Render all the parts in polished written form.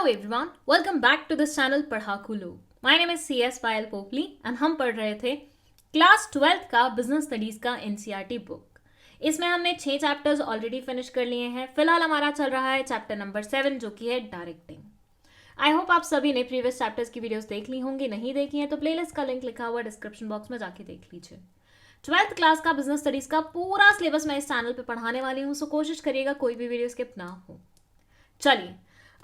Hello everyone, welcome back to this channel पढ़ाकू लोग. My name is CS Payal Popli and हम पढ़ रहे थे क्लास 12th का बिजनेस स्टडीज का एनसीईआरटी बुक. इसमें हमने 6 चैप्टर्स ऑलरेडी फिनिश कर लिए हैं. फिलहाल हमारा चल रहा है चैप्टर नंबर 7 जो कि है डायरेक्टिंग. आई होप आप सभी ने प्रीवियस चैप्टर्स की वीडियोस देख ली होंगी. नहीं देखी हैं तो प्लेलिस्ट का लिंक लिखा हुआ डिस्क्रिप्शन बॉक्स में जाके देख लीजिए. 12th क्लास का बिजनेस स्टडीज का पूरा सिलेबस मैं इस चैनल पे पढ़ाने वाली हूँ, सो कोशिश करिएगा कोई भी वीडियो स्किप ना हो. चलिए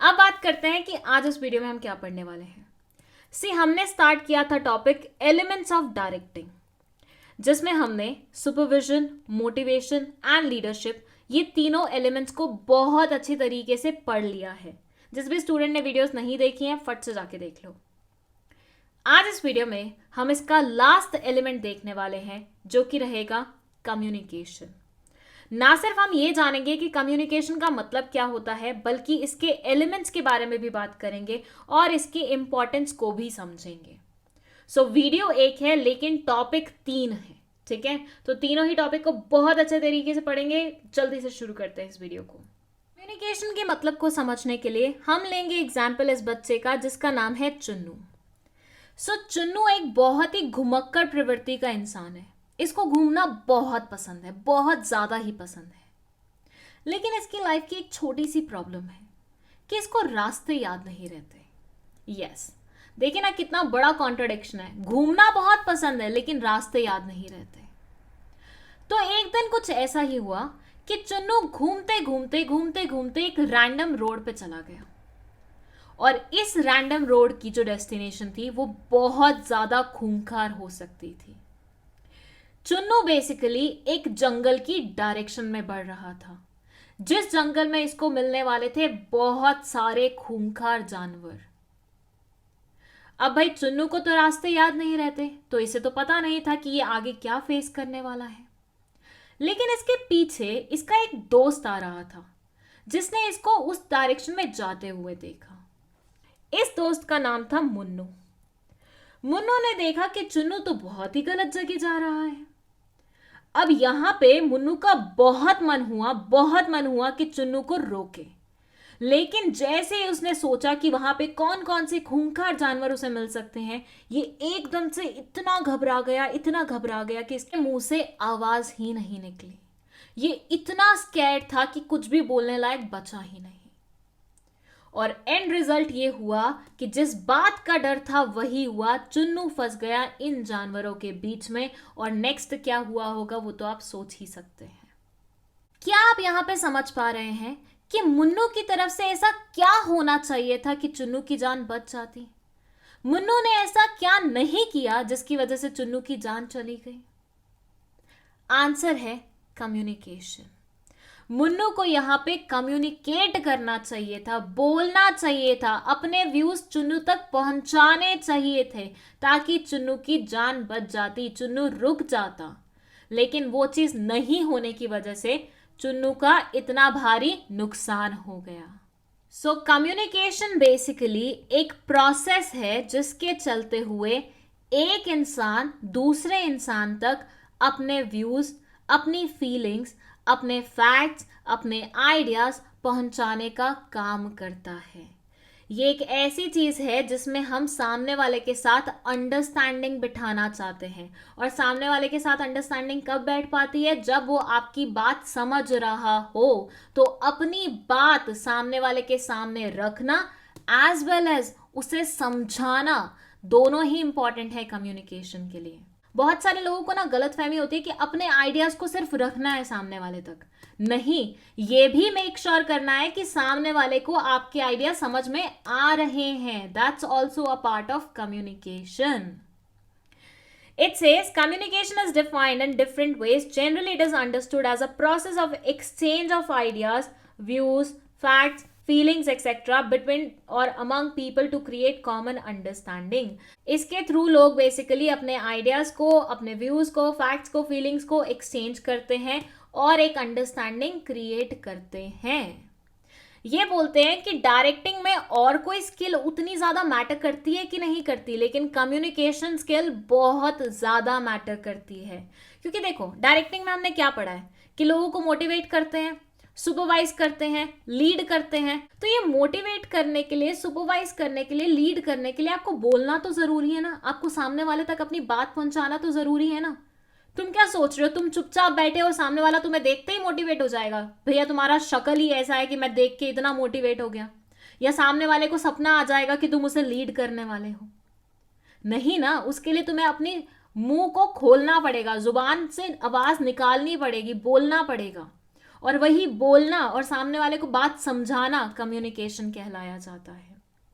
अब बात करते हैं कि आज इस वीडियो में हम क्या पढ़ने वाले हैं. हमने स्टार्ट किया था टॉपिक एलिमेंट्स ऑफ डायरेक्टिंग, जिसमें हमने सुपरविजन, मोटिवेशन एंड लीडरशिप ये तीनों एलिमेंट्स को बहुत अच्छी तरीके से पढ़ लिया है. जिस भी स्टूडेंट ने वीडियोस नहीं देखी हैं फट से जाके देख लो. आज इस वीडियो में हम इसका लास्ट एलिमेंट देखने वाले हैं जो कि रहेगा कम्युनिकेशन. ना सिर्फ हम ये जानेंगे कि कम्युनिकेशन का मतलब क्या होता है, बल्कि इसके एलिमेंट्स के बारे में भी बात करेंगे और इसकी इंपॉर्टेंस को भी समझेंगे. सो वीडियो एक है लेकिन टॉपिक 3 है. ठीक है, तो तीनों ही टॉपिक को बहुत अच्छे तरीके से पढ़ेंगे. जल्दी से शुरू करते हैं इस वीडियो को. कम्युनिकेशन के मतलब को समझने के लिए हम लेंगे एग्जाम्पल इस बच्चे का जिसका नाम है चुन्नू. चुन्नू एक बहुत ही घुमक्कड़ प्रवृत्ति का इंसान है. इसको घूमना बहुत पसंद है, बहुत ज़्यादा ही पसंद है. लेकिन इसकी लाइफ की एक छोटी सी प्रॉब्लम है कि इसको रास्ते याद नहीं रहते. यस, देखिए ना कितना बड़ा कॉन्ट्रडिक्शन है. घूमना बहुत पसंद है लेकिन रास्ते याद नहीं रहते. तो एक दिन कुछ ऐसा ही हुआ कि चुन्नू घूमते घूमते घूमते घूमते एक रैंडम रोड पे चला गया. और इस रैंडम रोड की जो डेस्टिनेशन थी वो बहुत ज़्यादा खूंखार हो सकती थी. चुन्नू बेसिकली एक जंगल की डायरेक्शन में बढ़ रहा था, जिस जंगल में इसको मिलने वाले थे बहुत सारे खूंखार जानवर. अब भाई चुन्नू को तो रास्ते याद नहीं रहते, तो इसे तो पता नहीं था कि ये आगे क्या फेस करने वाला है. लेकिन इसके पीछे इसका एक दोस्त आ रहा था जिसने इसको उस डायरेक्शन में जाते हुए देखा. इस दोस्त का नाम था मुन्नू. मुन्नू ने देखा कि चुन्नू तो बहुत ही गलत जगह जा रहा है. अब यहां पे मुन्नू का बहुत मन हुआ कि चुन्नू को रोके. लेकिन जैसे ही उसने सोचा कि वहां पे कौन कौन से खूंखार जानवर उसे मिल सकते हैं, ये एकदम से इतना घबरा गया कि इसके मुंह से आवाज ही नहीं निकली. ये इतना स्कैर्ड था कि कुछ भी बोलने लायक बचा ही नहीं. और एंड रिजल्ट ये हुआ कि जिस बात का डर था वही हुआ. चुन्नू फंस गया इन जानवरों के बीच में. और नेक्स्ट क्या हुआ होगा वो तो आप सोच ही सकते हैं. क्या आप यहां पे समझ पा रहे हैं कि मुन्नू की तरफ से ऐसा क्या होना चाहिए था कि चुन्नू की जान बच जाती? मुन्नू ने ऐसा क्या नहीं किया जिसकी वजह से चुन्नू की जान चली गई? आंसर है कम्युनिकेशन. मुन्नू को यहाँ पे कम्युनिकेट करना चाहिए था, बोलना चाहिए था, अपने व्यूज चुन्नू तक पहुंचाने चाहिए थे ताकि चुन्नू की जान बच जाती, चुन्नू रुक जाता. लेकिन वो चीज नहीं होने की वजह से चुन्नू का इतना भारी नुकसान हो गया. सो कम्युनिकेशन बेसिकली एक प्रोसेस है जिसके चलते हुए एक इंसान दूसरे इंसान तक अपने व्यूज, अपनी फीलिंग्स, अपने फैक्ट्स, अपने आइडियाज पहुंचाने का काम करता है. ये एक ऐसी चीज है जिसमें हम सामने वाले के साथ अंडरस्टैंडिंग बिठाना चाहते हैं. और सामने वाले के साथ अंडरस्टैंडिंग कब बैठ पाती है? जब वो आपकी बात समझ रहा हो. तो अपनी बात सामने वाले के सामने रखना एज वेल एज उसे समझाना, दोनों ही इंपॉर्टेंट है कम्युनिकेशन के लिए. बहुत सारे लोगों को ना गलतफहमी होती है कि अपने आइडियाज को सिर्फ रखना है सामने वाले तक. नहीं, ये भी मेक श्योर करना है कि सामने वाले को आपके आइडिया समझ में आ रहे हैं. That's also a part of communication. It says communication is defined in different ways. Generally, it is understood as a process of exchange of ideas, views, facts, feelings etc. between or among people to create common understanding. इसके through लोग basically अपने ideas को, अपने views को, facts को, feelings को exchange करते हैं और एक अंडरस्टैंडिंग क्रिएट करते हैं. ये बोलते हैं कि डायरेक्टिंग में और कोई स्किल उतनी ज्यादा मैटर करती है कि नहीं करती, लेकिन कम्युनिकेशन स्किल बहुत ज्यादा मैटर करती है. क्योंकि देखो डायरेक्टिंग में हमने क्या पढ़ा है कि लोगों को मोटिवेट करते हैं. सुपरवाइज करते हैं, लीड करते हैं। तो ये मोटिवेट करने के लिए, सुपरवाइज करने के लिए, लीड करने के लिए आपको बोलना तो जरूरी है ना, आपको सामने वाले तक अपनी बात पहुंचाना तो जरूरी है ना। तुम क्या सोच रहे हो, तुम चुपचाप बैठे हो, सामने वाला तुम्हें देखते ही मोटिवेट हो जाएगा? भैया तुम्हारा शक्ल ही ऐसा है कि मैं देख के इतना मोटिवेट हो गया, या सामने वाले को सपना आ जाएगा कि तुम उसे लीड करने वाले हो? नहीं ना। उसके लिए तुम्हें अपनी मुंह को खोलना पड़ेगा, जुबान से आवाज निकालनी पड़ेगी, बोलना पड़ेगा। और वही बोलना और सामने वाले को बात समझाना कम्युनिकेशन कहलाया जाता है।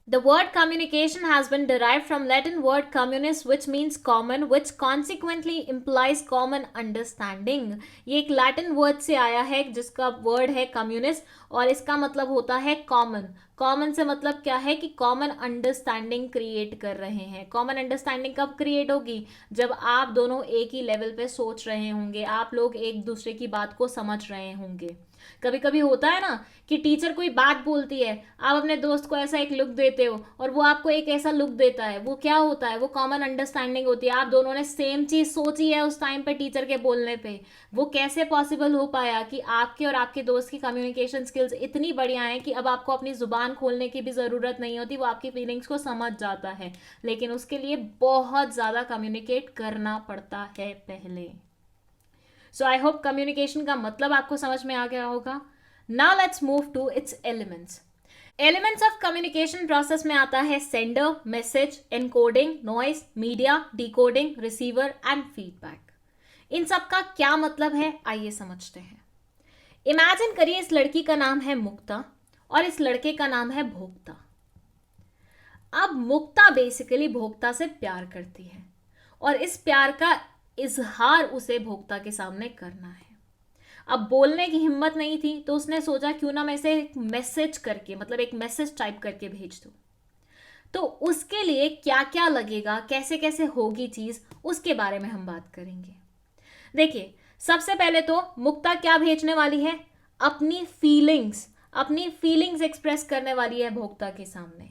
The word communication has been derived from Latin word communis, which means common, which consequently implies common understanding. ये एक लैटिन वर्ड से आया है जिसका वर्ड है communis और इसका मतलब होता है कॉमन। कॉमन से मतलब क्या है कि कॉमन अंडरस्टैंडिंग क्रिएट कर रहे हैं। कॉमन अंडरस्टैंडिंग कब क्रिएट होगी? जब आप दोनों एक ही लेवल पे सोच रहे होंगे, आप लोग एक दूसरे की बात को समझ रहे होंगे। कभी कभी होता है ना कि टीचर कोई बात बोलती है, आप अपने दोस्त को ऐसा एक लुक देते हो और वो आपको एक ऐसा लुक देता है। वो क्या होता है? वो कॉमन अंडरस्टैंडिंग होती है। आप दोनों ने सेम चीज सोची है उस टाइम पे टीचर के बोलने पे। वो कैसे पॉसिबल हो पाया कि आपके और आपके दोस्त की कम्युनिकेशन स्किल्स इतनी बढ़िया है कि अब आपको अपनी जुबान खोलने की भी जरूरत नहीं होती, वो आपकी फीलिंग्स को समझ जाता है। लेकिन उसके लिए बहुत ज्यादा कम्युनिकेट करना पड़ता है पहले। सो आई होप कम्युनिकेशन का मतलब आपको समझ में आ गया होगा। Now let's move to its elements. Elements of communication process में आता है sender, message, encoding, noise, media, decoding, receiver and feedback. इन सब का क्या मतलब है, आइए समझते हैं। इमेजिन करिए इस लड़की का नाम है मुक्ता और इस लड़के का नाम है भोक्ता। अब मुक्ता बेसिकली भोक्ता से प्यार करती है और इस प्यार का इजहार उसे भोक्ता के सामने करना है। अब बोलने की हिम्मत नहीं थी तो उसने सोचा क्यों ना मैं इसे एक मैसेज करके, मतलब एक मैसेज टाइप करके भेज दूं। तो उसके लिए क्या क्या लगेगा, कैसे कैसे होगी चीज, उसके बारे में हम बात करेंगे। देखिए, सबसे पहले तो मुक्ता क्या भेजने वाली है? अपनी फीलिंग्स एक्सप्रेस करने वाली है भोक्ता के सामने।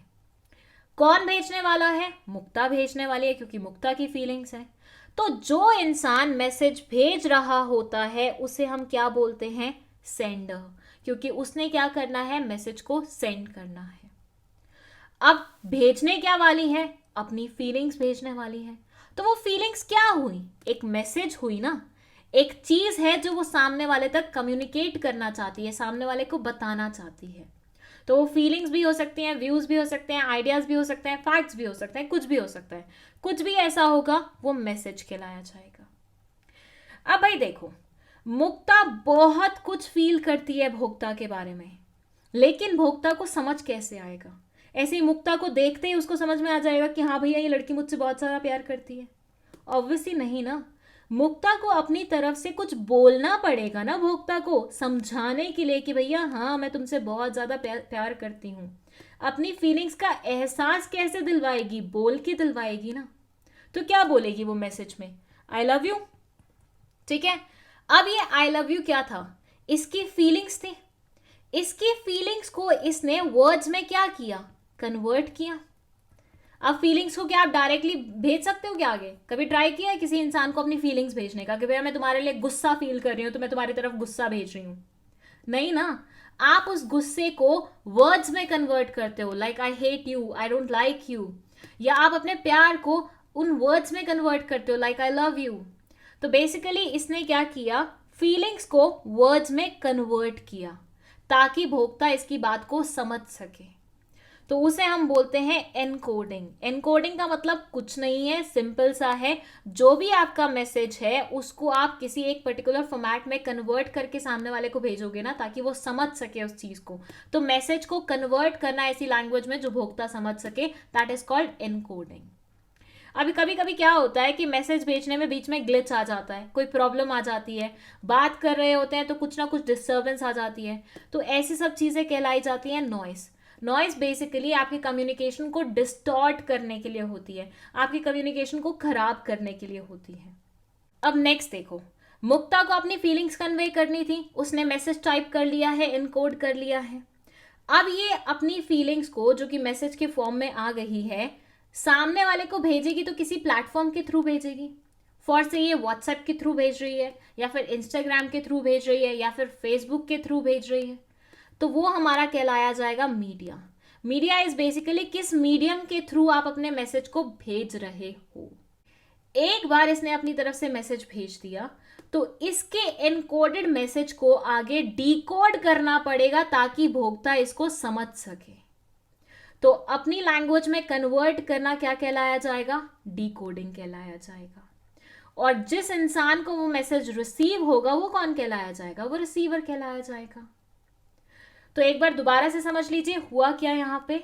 कौन भेजने वाला है? मुक्ता भेजने वाली है, क्योंकि मुक्ता की फीलिंग्स है। तो जो इंसान मैसेज भेज रहा होता है उसे हम क्या बोलते हैं? सेंडर, क्योंकि उसने क्या करना है? मैसेज को सेंड करना है। अब भेजने क्या वाली है? अपनी फीलिंग्स भेजने वाली है। तो वो फीलिंग्स क्या हुई? एक मैसेज हुई ना, एक चीज है जो वो सामने वाले तक कम्युनिकेट करना चाहती है, सामने वाले को बताना चाहती है। तो वो फीलिंग्स भी हो सकती हैं, व्यूज भी हो सकते हैं, आइडियाज भी हो सकते हैं, फैक्ट्स भी हो सकते हैं, कुछ भी हो सकता है। कुछ भी ऐसा होगा वो मैसेज कहलाया जाएगा। अब भाई देखो, मुक्ता बहुत कुछ फील करती है भोक्ता के बारे में, लेकिन भोक्ता को समझ कैसे आएगा? ऐसे ही मुक्ता को देखते ही उसको समझ में आ जाएगा कि हाँ भैया ये लड़की मुझसे बहुत सारा प्यार करती है? ऑब्वियसली नहीं ना। मुक्ता को अपनी तरफ से कुछ बोलना पड़ेगा ना भोक्ता को समझाने के लिए कि भैया हाँ मैं तुमसे बहुत ज्यादा प्यार करती हूँ। अपनी फीलिंग्स का एहसास कैसे दिलवाएगी? बोल के दिलवाएगी ना। तो क्या बोलेगी वो मैसेज में? आई लव यू। ठीक है। अब ये आई लव यू क्या था? इसकी फीलिंग्स थी। इसकी फीलिंग्स को इसने वर्ड्स में क्या किया? कन्वर्ट किया। अब फीलिंग्स को क्या आप डायरेक्टली भेज सकते हो क्या आगे? कभी ट्राई किया है किसी इंसान को अपनी फीलिंग्स भेजने का कि भैया मैं तुम्हारे लिए गुस्सा फील कर रही हूं तो मैं तुम्हारी तरफ गुस्सा भेज रही हूं? नहीं ना। आप उस गुस्से को वर्ड्स में कन्वर्ट करते हो, like I hate you, I don't like you. या आप अपने प्यार को उन वर्ड्स में कन्वर्ट करते हो, लाइक आई लव यू। तो बेसिकली इसने क्या किया? फीलिंग्स को वर्ड्स में कन्वर्ट किया ताकि भोक्ता इसकी बात को समझ सके। तो उसे हम बोलते हैं एनकोडिंग। एनकोडिंग का मतलब कुछ नहीं है, सिंपल सा है। जो भी आपका मैसेज है उसको आप किसी एक पर्टिकुलर फॉर्मेट में कन्वर्ट करके सामने वाले को भेजोगे ना, ताकि वो समझ सके उस चीज को। तो मैसेज को कन्वर्ट करना ऐसी लैंग्वेज में जो भोक्ता समझ सके, दैट इज कॉल्ड एनकोडिंग। अभी कभी कभी क्या होता है कि मैसेज भेजने में बीच में ग्लिच आ जाता है, कोई प्रॉब्लम आ जाती है, बात कर रहे होते हैं तो कुछ ना कुछ डिस्टर्बेंस आ जाती है। तो ऐसी सब चीजें कहलाई जाती हैं नॉइस। नॉइस बेसिकली आपकी कम्युनिकेशन को डिस्टॉर्ट करने के लिए होती है, आपकी कम्युनिकेशन को खराब करने के लिए होती है। अब नेक्स्ट देखो, मुक्ता को अपनी फीलिंग्स कन्वे करनी थी, उसने मैसेज टाइप कर लिया है, इनकोड कर लिया है। अब ये अपनी फीलिंग्स को, जो कि मैसेज के फॉर्म में आ गई है, सामने वाले को भेजेगी तो किसी प्लेटफॉर्म के थ्रू भेजेगी। फॉर से ये व्हाट्सएप के थ्रू भेज रही है, या फिर इंस्टाग्राम के थ्रू भेज रही है, या फिर फेसबुक के थ्रू भेज रही है, तो वो हमारा कहलाया जाएगा मीडिया। मीडिया इज बेसिकली किस मीडियम के थ्रू आप अपने मैसेज को भेज रहे हो। एक बार इसने अपनी तरफ से मैसेज भेज दिया तो इसके एनकोडेड मैसेज को आगे डिकोड करना पड़ेगा ताकि भोक्ता इसको समझ सके। तो अपनी लैंग्वेज में कन्वर्ट करना क्या कहलाया जाएगा? डिकोडिंग कहलाया जाएगा। और जिस इंसान को वो मैसेज रिसीव होगा वो कौन कहलाया जाएगा? वो रिसीवर कहलाया जाएगा। तो एक बार दोबारा से समझ लीजिए हुआ क्या यहां पे।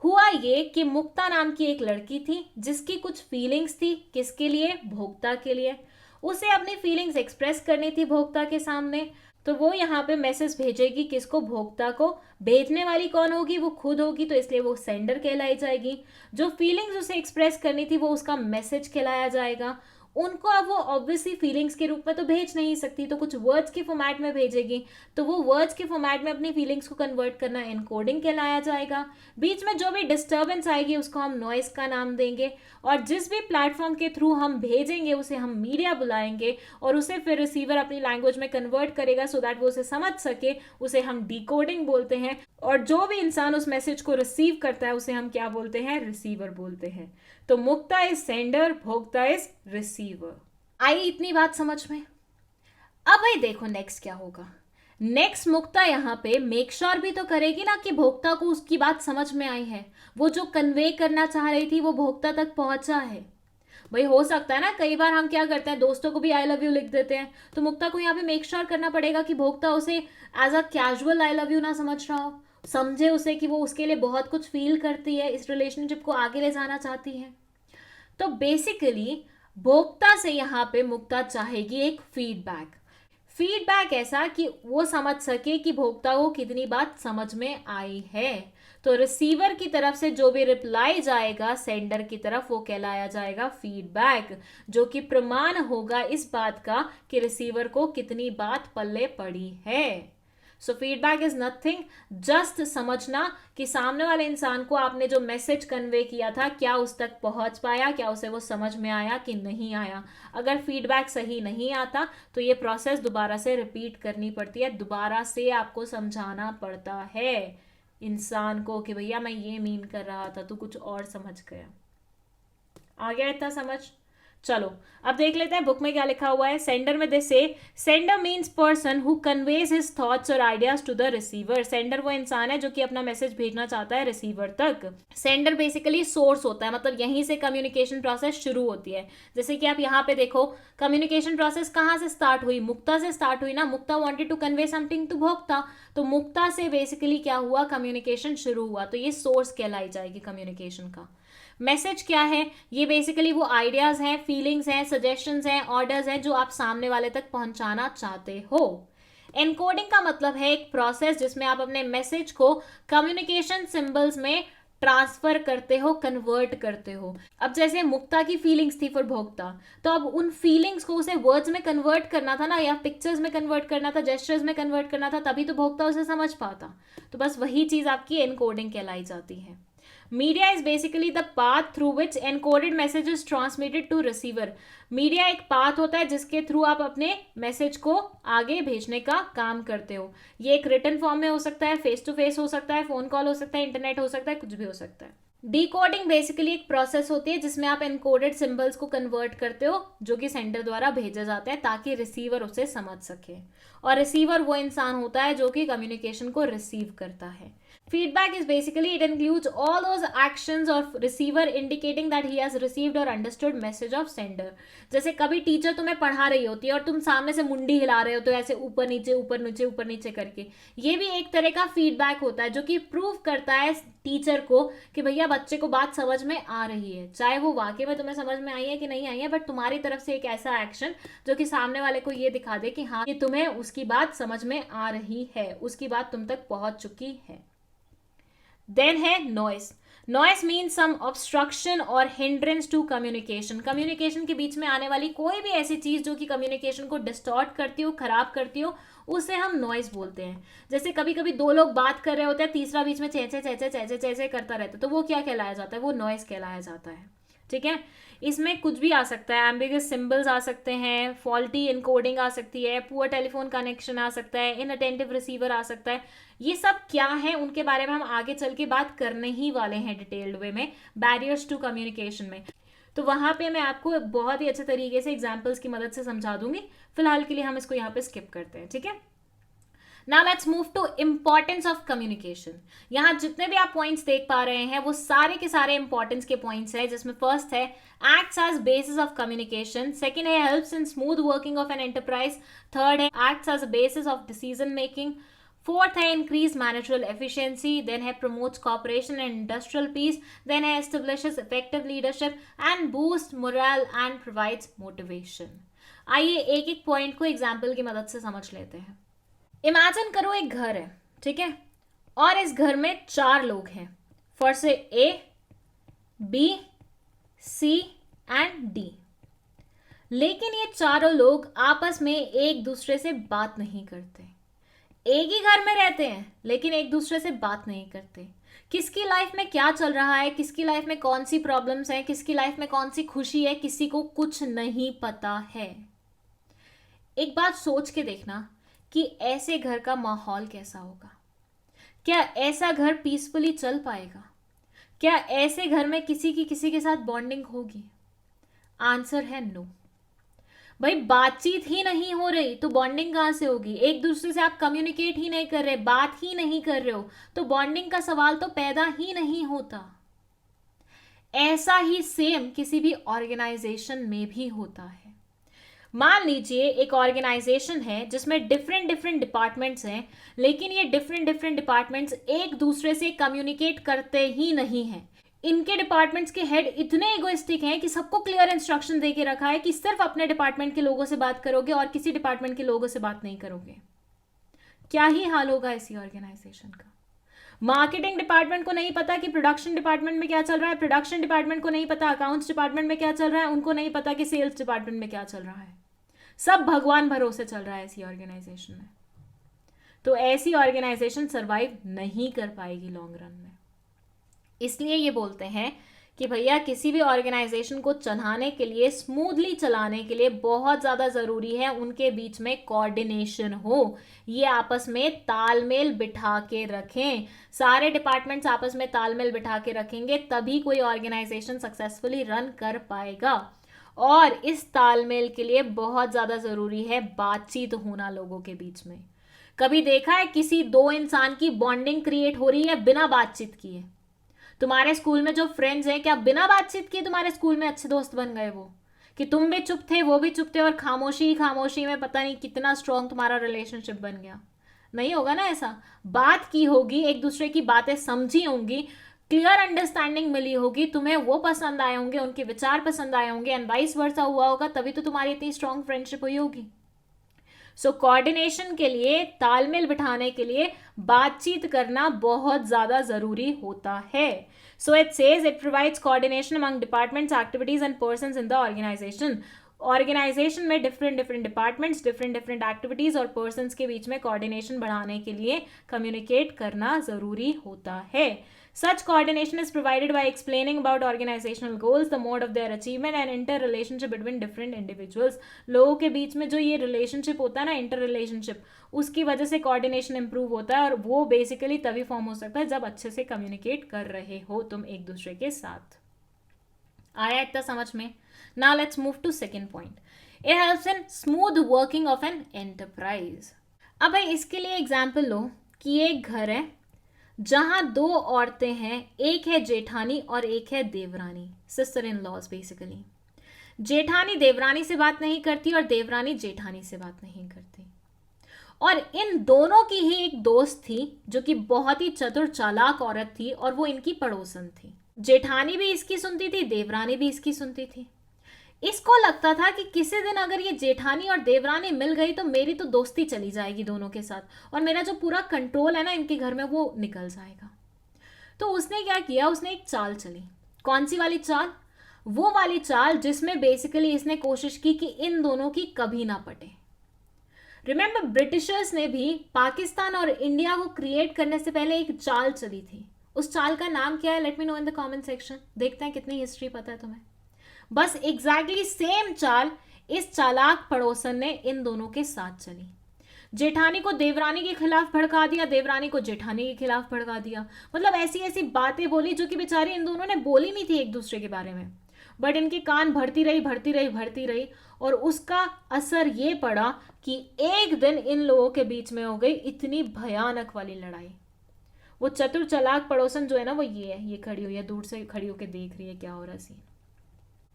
हुआ ये कि मुक्ता नाम की एक लड़की थी जिसकी कुछ फीलिंग्स थी। किसके लिए? भोक्ता के लिए। उसे अपनी फीलिंग्स एक्सप्रेस करनी थी भोक्ता के सामने। तो वो यहाँ पे मैसेज भेजेगी किसको? भोक्ता को। भेजने वाली कौन होगी? वो खुद होगी, तो इसलिए वो सेंडर कहलाई जाएगी। जो फीलिंग्स उसे एक्सप्रेस करनी थी वो उसका मैसेज कहलाया जाएगा। उनको अब वो ऑब्वियसली फीलिंग्स के रूप में तो भेज नहीं सकती, तो कुछ वर्ड्स के फॉर्मेट में भेजेगी। तो वो वर्ड्स के फॉर्मेट में अपनी फीलिंग्स को कन्वर्ट करना एनकोडिंग कहलाया जाएगा। बीच में जो भी डिस्टर्बेंस आएगी उसको हम नॉइस का नाम देंगे। और जिस भी प्लेटफॉर्म के थ्रू हम भेजेंगे उसे हम मीडिया बुलाएंगे, और उसे फिर रिसीवर अपनी लैंग्वेज में कन्वर्ट करेगा सो दैट वो उसे समझ सके। उसे हम डिकोडिंग बोलते हैं। और जो भी इंसान उस मैसेज को रिसीव करता है उसे हम क्या बोलते हैं? रिसीवर बोलते हैं। तो Mukta is sender, Bhokta is receiver. आई इतनी बात समझ में? अब भाई देखो नेक्स्ट क्या होगा। नेक्स्ट मुक्ता यहाँ पे मेक श्योर भी तो करेगी ना कि भोक्ता को उसकी बात समझ में आई है। वो जो कन्वे करना चाह रही थी वो भोक्ता तक पहुंचा है। भाई हो सकता है ना, कई बार हम क्या करते हैं, दोस्तों को भी आई लव यू लिख देते हैं। तो मुक्ता को यहाँ पे मेक श्योर करना पड़ेगा कि भोक्ता उसे as a casual I love you ना समझ रहा हो, समझे उसे कि वो उसके लिए बहुत कुछ फील करती है, इस रिलेशनशिप को आगे ले जाना चाहती है। तो बेसिकली भोक्ता से यहाँ पे मुक्ता चाहेगी एक फीडबैक। फीडबैक ऐसा कि वो समझ सके कि भोक्ता को कितनी बात समझ में आई है। तो रिसीवर की तरफ से जो भी रिप्लाई जाएगा सेंडर की तरफ वो कहलाया जाएगा फीडबैक, जो कि प्रमाण होगा इस बात का कि रिसीवर को कितनी बात पल्ले पड़ी है। सो फीडबैक इज नथिंग, जस्ट समझना कि सामने वाले इंसान को आपने जो मैसेज कन्वे किया था क्या उस तक पहुंच पाया, क्या उसे वो समझ में आया कि नहीं आया। अगर फीडबैक सही नहीं आता तो ये प्रोसेस दोबारा से रिपीट करनी पड़ती है, दोबारा से आपको समझाना पड़ता है इंसान को कि भैया मैं ये मीन कर रहा था, तू कुछ और समझ गया। आ गया इतना समझ? चलो अब देख लेते हैं बुक में क्या लिखा हुआ है। सेंडर में से sender means person who conveys his thoughts और ideas to the receiver. Sender वो इंसान है जो कि अपना मैसेज भेजना चाहता है रिसीवर तक। सेंडर बेसिकली सोर्स होता है, मतलब यहीं से कम्युनिकेशन प्रोसेस शुरू होती है। जैसे कि आप यहाँ पे देखो कम्युनिकेशन प्रोसेस कहाँ से स्टार्ट हुई? मुक्ता से स्टार्ट हुई ना। Mukta wanted to convey something to Bhokta, तो मुक्ता से बेसिकली क्या हुआ? कम्युनिकेशन शुरू हुआ। तो ये सोर्स कहलाई जाएगी कम्युनिकेशन का। मैसेज क्या है? ये बेसिकली वो आइडियाज हैं, फीलिंग्स हैं, सजेशंस हैं, ऑर्डर्स हैं जो आप सामने वाले तक पहुंचाना चाहते हो। एनकोडिंग का मतलब है एक प्रोसेस जिसमें आप अपने मैसेज को कम्युनिकेशन सिंबल्स में ट्रांसफर करते हो, कन्वर्ट करते हो। अब जैसे मुक्ता की फीलिंग्स थी फॉर भोक्ता, तो अब उन फीलिंग्स को उसे वर्ड्स में कन्वर्ट करना था ना, या पिक्चर्स में कन्वर्ट करना था, जेस्चर्स में कन्वर्ट करना था, तभी तो भोक्ता उसे समझ पाता। तो बस वही चीज आपकी एनकोडिंग कहलाई जाती है। Media is basically the path through which encoded message is transmitted to receiver. Media एक पाथ होता है जिसके थ्रू आप अपने मैसेज को आगे भेजने का काम करते हो। ये एक रिटन फॉर्म में हो सकता है, फेस टू फेस हो सकता है, फोन कॉल हो सकता है, इंटरनेट हो सकता है, कुछ भी हो सकता है। डिकोडिंग बेसिकली एक प्रोसेस होती है जिसमें आप एनकोडेड सिंबल्स को कन्वर्ट करते हो जो कि सेंडर द्वारा भेजे जाते हैं ताकि रिसीवर उसे समझ सके। और रिसीवर वो इंसान होता है जो कि कम्युनिकेशन को रिसीव करता है। Feedback is basically it includes all those actions of receiver indicating that he has received or understood message of sender। जैसे कभी टीचर तुम्हें पढ़ा रही होती है और तुम सामने से मुंडी हिला रहे हो तो ऐसे ऊपर नीचे ऊपर नीचे ऊपर नीचे करके, ये भी एक तरह का फीडबैक होता है जो कि प्रूव करता है टीचर को कि भैया बच्चे को बात समझ में आ रही है। चाहे वो वाकई में तुम्हें समझ में आई है कि नहीं आई है, बट तुम्हारी तरफ से एक ऐसा एक्शन जो कि सामने वाले को ये दिखा दे कि हाँ ये तुम्हें उसकी बात समझ में आ रही है, उसकी बात तुम तक पहुंच चुकी है। देन है नॉइस। नॉइस मीन्स सम ऑब्स्ट्रक्शन और हिंड्रेंस टू कम्युनिकेशन। कम्युनिकेशन के बीच में आने वाली कोई भी ऐसी चीज जो कि कम्युनिकेशन को डिस्टॉर्ट करती हो, खराब करती हो, उसे हम नॉइस बोलते हैं। जैसे कभी कभी दो लोग बात कर रहे होते हैं, तीसरा बीच में चेचे चेचे चेचे चेचे करता रहता है, तो वो क्या कहलाया जाता है? वो नॉइस कहलाया जाता है। ठीक है। इसमें कुछ भी आ सकता है, एम्बिगस सिंबल्स आ सकते हैं, फॉल्टी इनकोडिंग आ सकती है, पुअर टेलीफोन कनेक्शन आ सकता है, इनअटेंटिव रिसीवर आ सकता है। ये सब क्या है उनके बारे में हम आगे चल के बात करने ही वाले हैं डिटेल्ड वे में, बैरियर्स टू कम्युनिकेशन में। तो वहां पे मैं आपको बहुत ही अच्छे तरीके से एग्जाम्पल्स की मदद से समझा दूंगी। फिलहाल के लिए हम इसको यहाँ पे स्किप करते हैं, ठीक है। Now let's move to importance of communication. यहां जितने भी आप पॉइंट्स देख पा रहे हैं वो सारे के सारे इंपॉर्टेंस के पॉइंट्स हैं, जिसमें फर्स्ट है acts as basis of communication, second है helps in smooth working of an enterprise, third है acts as basis of decision making, fourth है इंक्रीज मैनेजरल एफिशिएंसी, देन है promotes cooperation and industrial peace, then है establishes effective leadership and boost morale and provides motivation. आइए एक एक point को example की मदद से समझ लेते हैं। इमेजिन करो एक घर है, ठीक है, और इस घर में 4 लोग हैं, फर्स्ट से ए, बी, सी एंड डी। लेकिन ये चारों लोग आपस में एक दूसरे से बात नहीं करते। एक ही घर में रहते हैं लेकिन एक दूसरे से बात नहीं करते। किसकी लाइफ में क्या चल रहा है, किसकी लाइफ में कौन सी प्रॉब्लम्स हैं, किसकी लाइफ में कौन सी खुशी है, किसी को कुछ नहीं पता है। एक बात सोच के देखना कि ऐसे घर का माहौल कैसा होगा। क्या ऐसा घर पीसफुली चल पाएगा? क्या ऐसे घर में किसी की किसी के साथ बॉन्डिंग होगी? आंसर है नो। भाई बातचीत ही नहीं हो रही तो बॉन्डिंग कहां से होगी? एक दूसरे से आप कम्युनिकेट ही नहीं कर रहे, बात ही नहीं कर रहे हो, तो बॉन्डिंग का सवाल तो पैदा ही नहीं होता। ऐसा ही सेम किसी भी ऑर्गेनाइजेशन में भी होता है। मान लीजिए एक ऑर्गेनाइजेशन है जिसमें डिफरेंट डिफरेंट डिपार्टमेंट्स हैं, लेकिन ये डिफरेंट डिफरेंट डिपार्टमेंट्स एक दूसरे से कम्युनिकेट करते ही नहीं हैं। इनके डिपार्टमेंट्स के हेड इतने इगोइस्टिक हैं कि सबको क्लियर इंस्ट्रक्शन दे के रखा है कि सिर्फ अपने डिपार्टमेंट के लोगों से बात करोगे और किसी डिपार्टमेंट के लोगों से बात नहीं करोगे। क्या ही हाल होगा इसी ऑर्गेनाइजेशन का। मार्केटिंग डिपार्टमेंट को नहीं पता कि प्रोडक्शन डिपार्टमेंट में क्या चल रहा है, प्रोडक्शन डिपार्टमेंट को नहीं पता अकाउंट्स डिपार्टमेंट में क्या चल रहा है, उनको नहीं पता कि सेल्स डिपार्टमेंट में क्या चल रहा है। सब भगवान भरोसे चल रहा है ऐसी ऑर्गेनाइजेशन में। तो ऐसी ऑर्गेनाइजेशन सरवाइव नहीं कर पाएगी लॉन्ग रन में। इसलिए ये बोलते हैं कि भैया किसी भी ऑर्गेनाइजेशन को चलाने के लिए, स्मूथली चलाने के लिए बहुत ज़्यादा ज़रूरी है उनके बीच में कोऑर्डिनेशन हो। ये आपस में तालमेल बिठा के रखें। सारे डिपार्टमेंट्स आपस में तालमेल बिठा के रखेंगे तभी कोई ऑर्गेनाइजेशन सक्सेसफुली रन कर पाएगा। और इस तालमेल के लिए बहुत ज़्यादा ज़रूरी है बातचीत होना लोगों के बीच में। कभी देखा है किसी 2 इंसान की बॉन्डिंग क्रिएट हो रही है बिना बातचीत किए? तुम्हारे स्कूल में जो फ्रेंड्स हैं, क्या बिना बातचीत किए तुम्हारे स्कूल में अच्छे दोस्त बन गए वो? कि तुम भी चुप थे, वो भी चुप थे, और खामोशी खामोशी में पता नहीं कितना स्ट्रांग तुम्हारा रिलेशनशिप बन गया? नहीं होगा ना ऐसा। बात की होगी, एक दूसरे की बातें समझी होंगी, क्लियर अंडरस्टैंडिंग मिली होगी, तुम्हें वो पसंद आए होंगे, उनके विचार पसंद आए होंगे, एंड वाइस वर्सा हुआ होगा, तभी तो तुम्हारी इतनी स्ट्रांग फ्रेंडशिप हुई होगी। सो कोऑर्डिनेशन के लिए, तालमेल बिठाने के लिए बातचीत करना बहुत ज्यादा जरूरी होता है। So it says it provides coordination among departments, activities and persons in the organisation. Organisation में different different departments, different different activities और पर्संस के बीच में कोऑर्डिनेशन बढ़ाने के लिए कम्युनिकेट करना जरूरी होता है। Such coordination is provided by explaining about organizational goals, the mode of their achievement and interrelationship between different individuals. लोगों के बीच में जो ये रिलेशनशिप होता है ना, इंटर रिलेशनशिप, उसकी वजह से कोऑर्डिनेशन इंप्रूव होता है, और वो बेसिकली तभी फॉर्म हो सकता है जब अच्छे से कम्युनिकेट कर रहे हो तुम एक दूसरे के साथ। आया इतना समझ में? Now let's move to second point. It helps in smooth working of an enterprise. अब भाई इसके लिए एग्जाम्पल लो कि एक घर है जहां 2 औरतें हैं, एक है जेठानी और एक है देवरानी, सिस्टर इन लॉज बेसिकली। जेठानी देवरानी से बात नहीं करती और देवरानी जेठानी से बात नहीं करती। और इन दोनों की ही एक दोस्त थी जो कि बहुत ही चतुर चालाक औरत थी, और वो इनकी पड़ोसन थी। जेठानी भी इसकी सुनती थी, देवरानी भी इसकी सुनती थी। इसको लगता था कि किसी दिन अगर ये जेठानी और देवरानी मिल गई तो मेरी तो दोस्ती चली जाएगी दोनों के साथ, और मेरा जो पूरा कंट्रोल है ना इनके घर में वो निकल जाएगा। तो उसने क्या किया, उसने एक चाल चली। कौन सी वाली चाल? वो वाली चाल जिसमें बेसिकली इसने कोशिश की कि इन दोनों की कभी ना पटे। रिमेंबर, ब्रिटिशर्स ने भी पाकिस्तान और इंडिया को क्रिएट करने से पहले एक चाल चली थी। उस चाल का नाम क्या है? Let me know in the comment section. देखते हैं कितनी हिस्ट्री पता है तुम्हें। बस एग्जैक्टली सेम चाल इस चालाक पड़ोसन ने इन दोनों के साथ चली। जेठानी को देवरानी के खिलाफ भड़का दिया, देवरानी को जेठानी के खिलाफ भड़का दिया। मतलब ऐसी ऐसी बातें बोली जो कि बेचारी इन दोनों ने बोली नहीं थी एक दूसरे के बारे में, बट इनके कान भरती रही भरती रही भरती रही, और उसका असर ये पड़ा कि एक दिन इन लोगों के बीच में हो गई इतनी भयानक वाली लड़ाई। वो चतुर चालाक पड़ोसन जो है ना, वो ये खड़ी हुई है, दूर से खड़ी होकर देख रही है क्या हो रहा है सीन।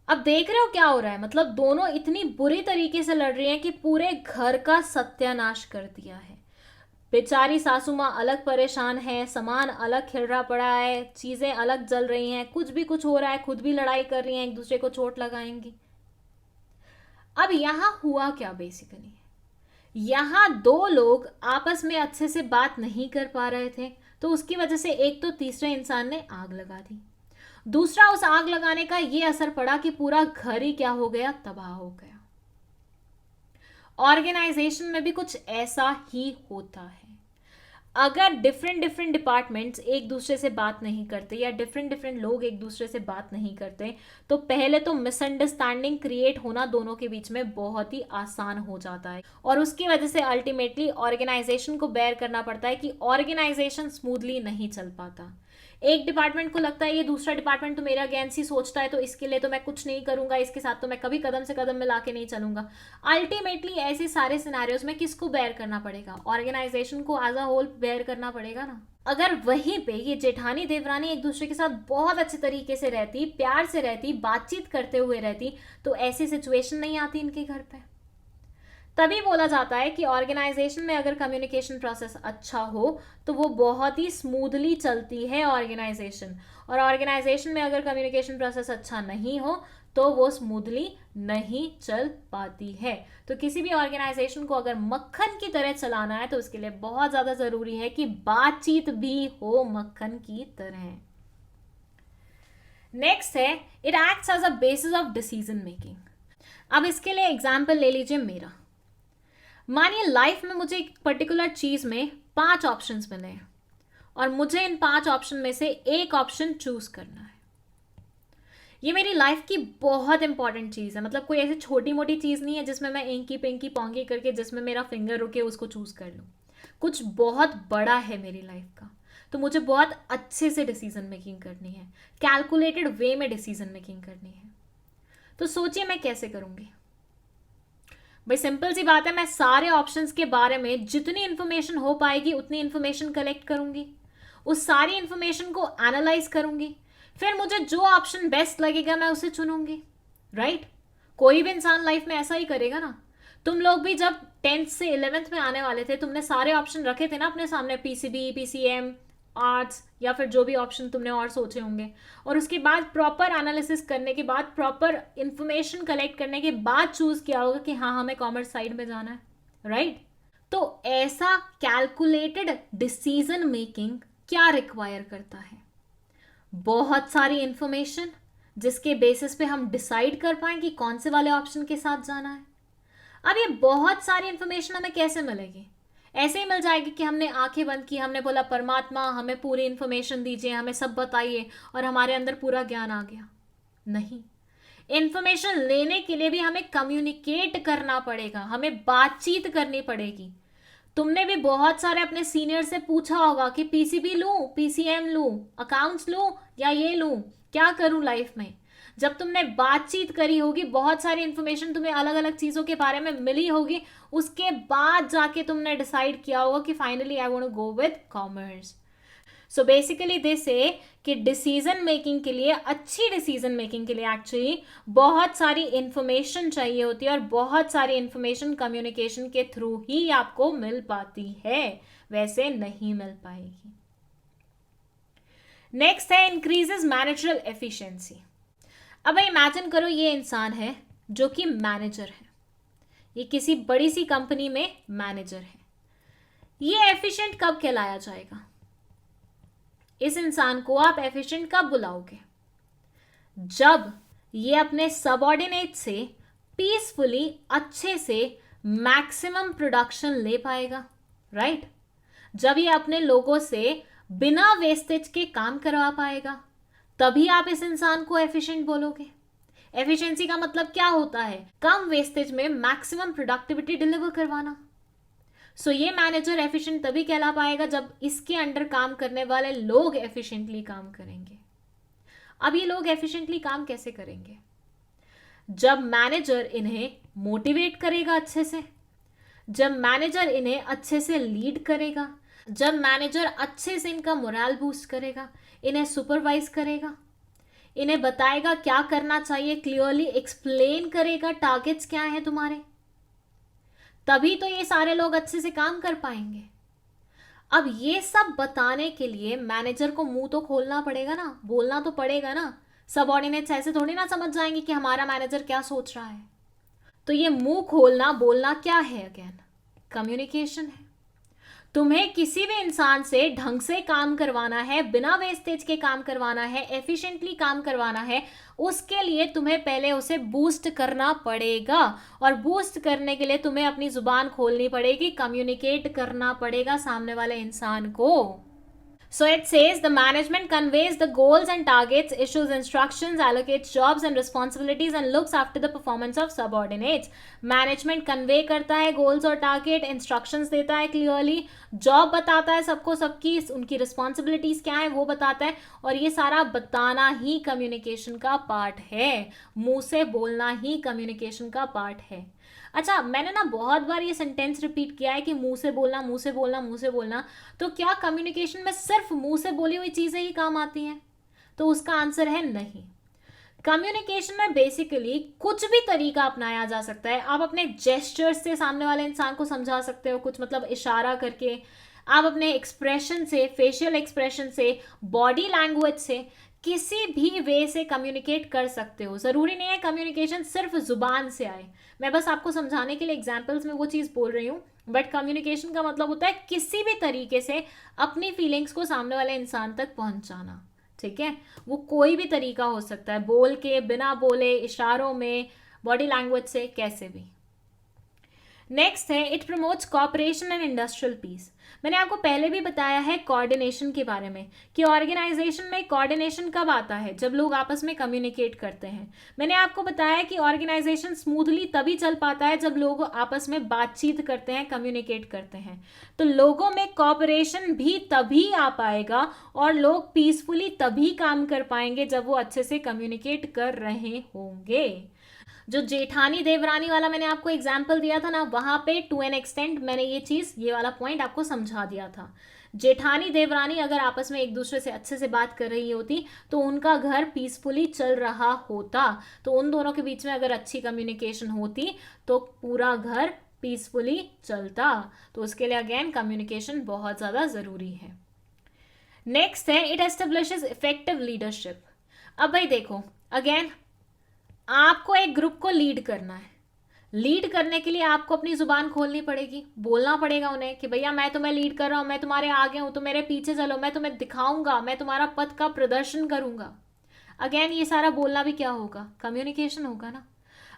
अब देख रहे हो क्या हो रहा है, मतलब दोनों इतनी बुरी तरीके से लड़ रही हैं कि पूरे घर का सत्यानाश कर दिया है। बेचारी सासू माँ अलग परेशान है, सामान अलग खिलरा पड़ा है, चीजें अलग जल रही हैं, कुछ भी कुछ हो रहा है, खुद भी लड़ाई कर रही हैं, एक दूसरे को चोट लगाएंगी। अब यहां हुआ क्या बेसिकली, यहां दो लोग आपस में अच्छे से बात नहीं कर पा रहे थे, तो उसकी वजह से एक तो तीसरे इंसान ने आग लगा दी। दूसरा, उस आग लगाने का यह असर पड़ा कि पूरा घर ही क्या हो गया, तबाह हो गया। ऑर्गेनाइजेशन में भी कुछ ऐसा ही होता है। अगर डिफरेंट डिफरेंट डिपार्टमेंट्स एक दूसरे से बात नहीं करते या डिफरेंट डिफरेंट लोग एक दूसरे से बात नहीं करते, तो पहले तो मिसअंडरस्टैंडिंग क्रिएट होना दोनों के बीच में बहुत ही आसान हो जाता है, और उसकी वजह से अल्टीमेटली ऑर्गेनाइजेशन को बेयर करना पड़ता है कि ऑर्गेनाइजेशन स्मूथली नहीं चल पाता। एक डिपार्टमेंट को लगता है ये दूसरा डिपार्टमेंट तो मेरा अगेंस्ट ही सोचता है, तो इसके लिए तो मैं कुछ नहीं करूंगा, इसके साथ तो मैं कभी कदम से कदम मिला के नहीं चलूंगा। अल्टीमेटली ऐसे सारे सिनेरियोज में किसको बेयर करना पड़ेगा, ऑर्गेनाइजेशन को एज अ होल बेयर करना पड़ेगा ना। अगर वहीं पे ये जेठानी देवरानी एक दूसरे के साथ बहुत अच्छे तरीके से रहती, प्यार से रहती, बातचीत करते हुए रहती, तो ऐसी सिचुएशन नहीं आती इनके घर पे। तभी बोला जाता है कि ऑर्गेनाइजेशन में अगर कम्युनिकेशन प्रोसेस अच्छा हो तो वो बहुत ही स्मूथली चलती है ऑर्गेनाइजेशन, और ऑर्गेनाइजेशन में अगर कम्युनिकेशन प्रोसेस अच्छा नहीं हो तो वो स्मूथली नहीं चल पाती है। तो किसी भी ऑर्गेनाइजेशन को अगर मक्खन की तरह चलाना है तो उसके लिए बहुत ज्यादा जरूरी है कि बातचीत भी हो मक्खन की तरह। नेक्स्ट है, it acts as a basis of decision making. अब इसके लिए एग्जाम्पल ले लीजिए मेरा। मानिए लाइफ में मुझे एक पर्टिकुलर चीज में 5 ऑप्शंस मिले हैं, और मुझे इन 5 ऑप्शन में से एक ऑप्शन चूज करना है। ये मेरी लाइफ की बहुत इंपॉर्टेंट चीज है, मतलब कोई ऐसी छोटी मोटी चीज नहीं है जिसमें मैं इंकी पिंकी पोंकी करके जिसमें मेरा फिंगर रुके उसको चूज कर लूं। कुछ बहुत बड़ा है मेरी लाइफ का, तो मुझे बहुत अच्छे से डिसीजन मेकिंग करनी है, कैलकुलेटेड वे में डिसीजन मेकिंग करनी है। तो सोचिए मैं कैसे करूंगी। भाई सिंपल सी बात है, मैं सारे ऑप्शंस के बारे में जितनी इंफॉर्मेशन हो पाएगी उतनी इंफॉर्मेशन कलेक्ट करूंगी, उस सारी इंफॉर्मेशन को एनालाइज करूंगी, फिर मुझे जो ऑप्शन बेस्ट लगेगा मैं उसे चुनूंगी। राइट? कोई भी इंसान लाइफ में ऐसा ही करेगा ना। तुम लोग भी जब 10th से 11th में आने वाले थे, तुमने सारे ऑप्शन रखे थे ना अपने सामने, पीसीबी, पीसीएम, आर्ट्स या फिर जो भी ऑप्शन तुमने और सोचे होंगे, और उसके बाद प्रॉपर एनालिसिस करने के बाद, प्रॉपर इंफॉर्मेशन कलेक्ट करने के बाद चूज किया होगा कि हाँ हमें कॉमर्स साइड में जाना है। राइट? तो ऐसा कैलकुलेटेड डिसीजन मेकिंग क्या रिक्वायर करता है? बहुत सारी इंफॉर्मेशन जिसके बेसिस पे हम डिसाइड कर पाए कि कौन से वाले ऑप्शन के साथ जाना है। अब ये बहुत सारी इंफॉर्मेशन हमें कैसे मिलेगी? ऐसे ही मिल जाएगी कि हमने आंखें बंद की, हमने बोला परमात्मा हमें पूरी इंफॉर्मेशन दीजिए, हमें सब बताइए, और हमारे अंदर पूरा ज्ञान आ गया? नहीं। इंफॉर्मेशन लेने के लिए भी हमें कम्युनिकेट करना पड़ेगा, हमें बातचीत करनी पड़ेगी। तुमने भी बहुत सारे अपने सीनियर से पूछा होगा कि पीसीबी लूं, पीसीएम लूं, अकाउंट्स लूं या ये लूं, क्या करूं लाइफ में। जब तुमने बातचीत करी होगी, बहुत सारी इंफॉर्मेशन तुम्हें अलग अलग चीजों के बारे में मिली होगी, उसके बाद जाके तुमने डिसाइड किया होगा कि finally I want to go with commerce. So basically they say कि डिसीजन मेकिंग के लिए, अच्छी डिसीजन मेकिंग के लिए एक्चुअली बहुत सारी इंफॉर्मेशन चाहिए होती है, और बहुत सारी इंफॉर्मेशन कम्युनिकेशन के थ्रू ही आपको मिल पाती है, वैसे नहीं मिल पाएगी। नेक्स्ट है इंक्रीजेस मैनेजरल एफिशिएंसी। अब इमेजिन करो ये इंसान है जो कि मैनेजर है, ये किसी बड़ी सी कंपनी में मैनेजर है। ये एफिशिएंट कब कहलाया जाएगा? इस इंसान को आप एफिशिएंट कब बुलाओगे? जब ये अपने सबऑर्डिनेट से पीसफुली, अच्छे से मैक्सिमम प्रोडक्शन ले पाएगा। राइट? जब ये अपने लोगों से बिना वेस्टेज के काम करवा पाएगा, तभी आप इस इंसान को एफिशिएंट बोलोगे। एफिशिएंसी का मतलब क्या होता है? कम वेस्टेज में मैक्सिमम प्रोडक्टिविटी डिलीवर करवाना। सो ये मैनेजर एफिशिएंट तभी कहला पाएगा जब इसके अंडर काम करने वाले लोग एफिशिएंटली काम करेंगे। अब ये लोग एफिशिएंटली काम कैसे करेंगे? जब मैनेजर इन्हें मोटिवेट करेगा अच्छे से, जब मैनेजर इन्हें अच्छे से लीड करेगा, जब मैनेजर अच्छे से इनका मोरल बूस्ट करेगा, इन्हें सुपरवाइज करेगा, इन्हें बताएगा क्या करना चाहिए, क्लियरली एक्सप्लेन करेगा टारगेट्स क्या हैं तुम्हारे, तभी तो ये सारे लोग अच्छे से काम कर पाएंगे। अब ये सब बताने के लिए मैनेजर को मुंह तो खोलना पड़ेगा ना, बोलना तो पड़ेगा ना। सबऑर्डिनेट्स ऐसे थोड़ी ना समझ जाएंगे कि हमारा मैनेजर क्या सोच रहा है। तो ये मुंह खोलना, बोलना क्या है? अगेन कम्युनिकेशन है। तुम्हें किसी भी इंसान से ढंग से काम करवाना है, बिना वेस्टेज के काम करवाना है, एफिशिएंटली काम करवाना है, उसके लिए तुम्हें पहले उसे बूस्ट करना पड़ेगा। और बूस्ट करने के लिए तुम्हें अपनी जुबान खोलनी पड़ेगी, कम्युनिकेट करना पड़ेगा सामने वाले इंसान को। So it says the management conveys the goals and targets, issues instructions, allocates jobs and responsibilities and looks after the performance of subordinates. Management convey करता है goals और target, instructions देता है clearly, job बताता है सबको, सबकी उनकी responsibilities क्या है वो बताता है, और ये सारा बताना ही communication का part है। मुंह से बोलना ही communication का part है। अच्छा, मैंने ना बहुत बार ये सेंटेंस रिपीट किया है कि मुंह से बोलना, मुंह से बोलना, मुंह से बोलना। तो क्या कम्युनिकेशन में सिर्फ मुंह से बोली हुई चीजें ही काम आती हैं? तो उसका आंसर है नहीं। कम्युनिकेशन में बेसिकली कुछ भी तरीका अपनाया जा सकता है। आप अपने जेस्चर्स से सामने वाले इंसान को समझा सकते हो, कुछ मतलब इशारा करके, आप अपने एक्सप्रेशन से, फेशियल एक्सप्रेशन से, बॉडी लैंग्वेज से, किसी भी वे से कम्युनिकेट कर सकते हो। ज़रूरी नहीं है कम्युनिकेशन सिर्फ जुबान से आए। मैं बस आपको समझाने के लिए एग्जाम्पल्स में वो चीज़ बोल रही हूँ, बट कम्युनिकेशन का मतलब होता है किसी भी तरीके से अपनी फीलिंग्स को सामने वाले इंसान तक पहुँचाना। ठीक है, वो कोई भी तरीका हो सकता है, बोल के, बिना बोले, इशारों में, बॉडी लैंग्वेज से, कैसे भी। नेक्स्ट है it promotes cooperation and industrial peace. मैंने आपको पहले भी बताया है कोऑर्डिनेशन के बारे में कि ऑर्गेनाइजेशन में कोऑर्डिनेशन कब आता है? जब लोग आपस में कम्युनिकेट करते हैं। मैंने आपको बताया कि ऑर्गेनाइजेशन स्मूथली तभी चल पाता है जब लोग आपस में बातचीत करते हैं, कम्युनिकेट करते हैं। तो लोगों में कोऑपरेशन भी तभी आ पाएगा और लोग पीसफुली तभी काम कर पाएंगे जब वो अच्छे से कम्युनिकेट कर रहे होंगे। जो जेठानी देवरानी वाला मैंने आपको एग्जाम्पल दिया था ना, वहां पे टू एन एक्सटेंट मैंने ये वाला पॉइंट आपको समझा दिया था। जेठानी देवरानी अगर आपस में एक दूसरे से अच्छे से बात कर रही होती तो उनका घर पीसफुली चल रहा होता। तो उन दोनों के बीच में अगर अच्छी कम्युनिकेशन होती तो पूरा घर पीसफुली चलता। तो उसके लिए अगेन कम्युनिकेशन बहुत ज़्यादा ज़रूरी है। नेक्स्ट है इट एस्टेब्लिशेस इफेक्टिव लीडरशिप। अब भाई देखो, अगेन आपको एक ग्रुप को लीड करना है। लीड करने के लिए आपको अपनी जुबान खोलनी पड़ेगी, बोलना पड़ेगा उन्हें कि भैया मैं तुम्हें लीड कर रहा हूं, मैं तुम्हारे आगे हूं, तुम मेरे पीछे चलो, मैं तुम्हें दिखाऊंगा, मैं तुम्हारा पथ का प्रदर्शन करूंगा। अगेन ये सारा बोलना भी क्या होगा? कम्युनिकेशन होगा ना।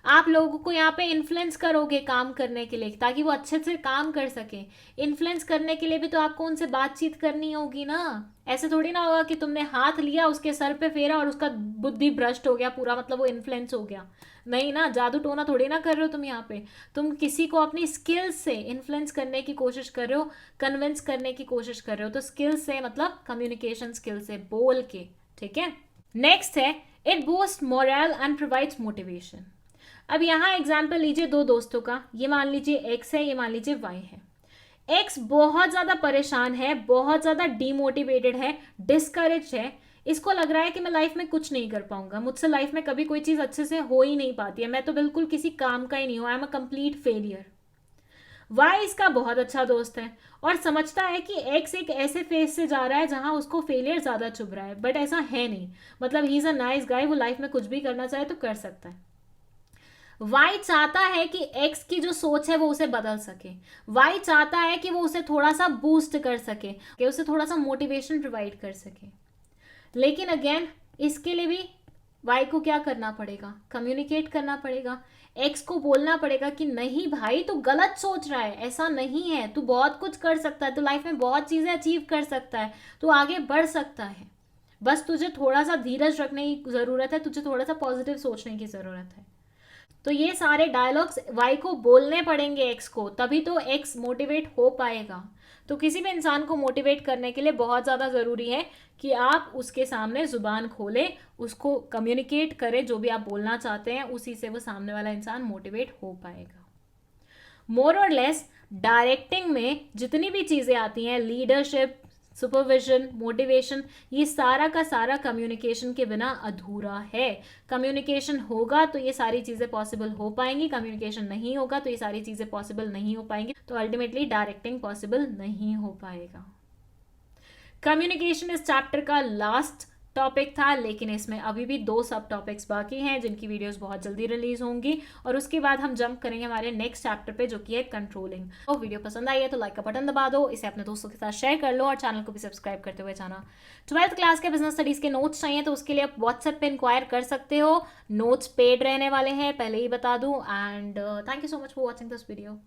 आप लोगों को यहाँ पे इन्फ्लुएंस करोगे काम करने के लिए ताकि वो अच्छे से काम कर सके। इन्फ्लुएंस करने के लिए भी तो आपको उनसे बातचीत करनी होगी ना। ऐसे थोड़ी ना होगा कि तुमने हाथ लिया, उसके सर पे फेरा और उसका बुद्धि भ्रष्ट हो गया पूरा, मतलब वो इन्फ्लुएंस हो गया। नहीं ना, जादू टोना थोड़ी ना कर रहे हो तुम यहाँ पे। तुम किसी को अपनी स्किल्स से इन्फ्लुएंस करने की कोशिश कर रहे हो, कन्विंस करने की कोशिश कर रहे हो। तो स्किल्स से मतलब कम्युनिकेशन स्किल से, बोल के। ठीक है, नेक्स्ट है it boost morale and provides motivation. अब यहाँ एग्जाम्पल लीजिए दो दोस्तों का। ये मान लीजिए एक्स है, ये मान लीजिए वाई है। एक्स बहुत ज़्यादा परेशान है, बहुत ज़्यादा डीमोटिवेटेड है, डिस्करेज है। इसको लग रहा है कि मैं लाइफ में कुछ नहीं कर पाऊंगा, मुझसे लाइफ में कभी कोई चीज़ अच्छे से हो ही नहीं पाती है, मैं तो बिल्कुल किसी काम का ही नहीं हूँ, I am a complete failure. Why इसका बहुत अच्छा दोस्त है और समझता है कि एक्स एक ऐसे फेज से जा रहा है जहां उसको फेलियर ज़्यादा चुभ रहा है, बट ऐसा है नहीं। मतलब he is a nice guy, वो लाइफ में कुछ भी करना चाहे तो कर सकता है। वाई चाहता है कि एक्स की जो सोच है वो उसे बदल सके। वाई चाहता है कि वो उसे थोड़ा सा बूस्ट कर सके, कि उसे थोड़ा सा मोटिवेशन प्रोवाइड कर सके। लेकिन अगेन इसके लिए भी वाई को क्या करना पड़ेगा? कम्युनिकेट करना पड़ेगा। एक्स को बोलना पड़ेगा कि नहीं भाई, तू गलत सोच रहा है, ऐसा नहीं है, तू बहुत कुछ कर सकता है, तू लाइफ में बहुत चीज़ें अचीव कर सकता है, तू आगे बढ़ सकता है। बस तुझे थोड़ा सा धीरज रखने की ज़रूरत है, तुझे थोड़ा सा पॉजिटिव सोचने की ज़रूरत है। तो ये सारे डायलॉग्स वाई को बोलने पड़ेंगे एक्स को, तभी तो एक्स मोटिवेट हो पाएगा। तो किसी भी इंसान को मोटिवेट करने के लिए बहुत ज़्यादा ज़रूरी है कि आप उसके सामने ज़ुबान खोलें, उसको कम्युनिकेट करें, जो भी आप बोलना चाहते हैं उसी से वो सामने वाला इंसान मोटिवेट हो पाएगा। मोर और लेस डायरेक्टिंग में जितनी भी चीज़ें आती हैं, लीडरशिप, सुपरविजन, मोटिवेशन, ये सारा का सारा कम्युनिकेशन के बिना अधूरा है। कम्युनिकेशन होगा तो ये सारी चीज़ें पॉसिबल हो पाएंगी, कम्युनिकेशन नहीं होगा तो ये सारी चीज़ें पॉसिबल नहीं हो पाएंगी, तो अल्टीमेटली डायरेक्टिंग पॉसिबल नहीं हो पाएगा। कम्युनिकेशन इस चैप्टर का लास्ट टॉपिक था, लेकिन इसमें अभी भी 2 सब टॉपिक्स बाकी हैं जिनकी वीडियोस बहुत जल्दी रिलीज होंगी, और उसके बाद हम जंप करेंगे हमारे नेक्स्ट चैप्टर पे जो कि है कंट्रोलिंग। तो वीडियो पसंद आई है तो लाइक का बटन दबा दो, इसे अपने दोस्तों के साथ शेयर कर लो और चैनल को भी सब्सक्राइब करते हुए जाना। 12th क्लास के बिजनेस स्टडीज के नोट्स चाहिए तो उसके लिए आप व्हाट्सएप पे इंक्वायर कर सकते हो। नोट्स पेड रहने वाले हैं, पहले ही बता दूं। And thank you so much for watching this video.